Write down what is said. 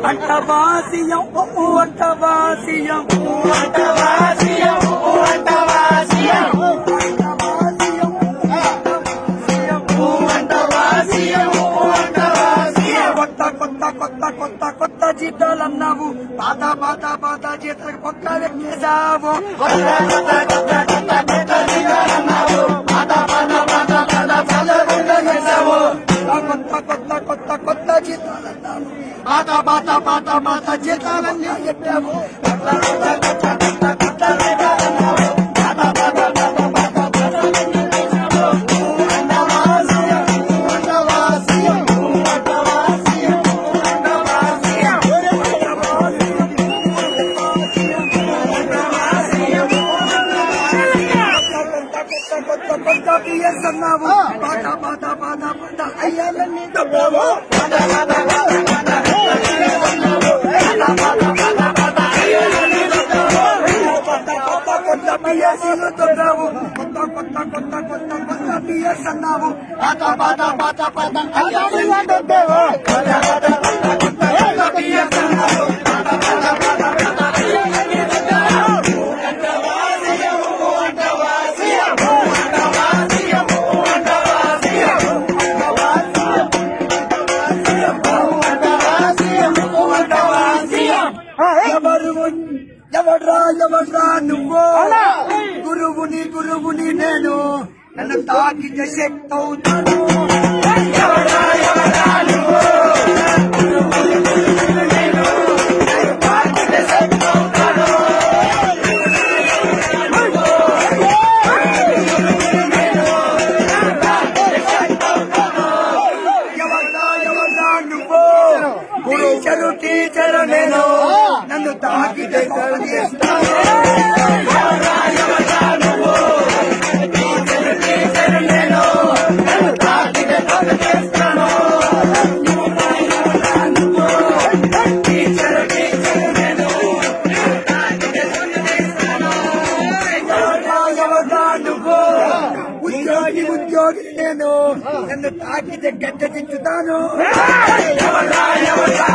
అంటవాసియం అంటవాసియం అంటవాసియం అంటవాసియం కొత్త కొత్త కొత్త కొత్త కొత్త జీతాలన్నావు పాత పాత పాత జీతాలకు కొత్త వ్యక్తిసావు కొత్త కొత్త కొత్త కొత్త కొత్త జీతాలన్నావు పాత పాత పాత పాత పాత కొత్త చేసావు కొత్త కొత్త కొత్త కొత్త జీతాలన్నావు పాత పాత పాత పాత జీతాలన్నీ చెప్పావు కొత్త కొత్త కొత్త కొత్త కొత్త జీతాలన్నావు పాత పాత పాత పాత పాత అన్నావు పాత పాత పాత పాత అయ్యాలన్నీ చెప్పావు కొత్త పిఎస్సీలు తొన్నావు కొత్త కొత్త కొత్త కొత్త కొత్త పిఎస్ అన్నావు పాత పాత పాత పాత అయ్యాలన్నీ చెప్పావు కొత్త పిఎస్ అన్నావు పాత పాత పాత పాత అయ్యాలన్నీ చెప్పావు ఎవడ్రా ఎవడ్రా నువ్వు గురువుని గురువుని నేను నన్ను తాకితే శక్తి అవుతాను ఎవడ్రా ఎవడ్రా నువ్వు గురువుని గురువుని నేను నన్ను తాకితే శక్తి అవుతాను ఎవడ్రా ఎవడ్రా నువ్వు టీచరు టీచరు నేను నన్ను తాకితే చేస్తాను నేను నన్ను తాకితే చేస్తాను టీచరు టీచరు నేను తాకితే చేస్తాను నువ్వు ఉద్యోగి ఉద్యోగి నేను నన్ను తాకితే గడ్డ దించుతాను ఎవరా ఎవరా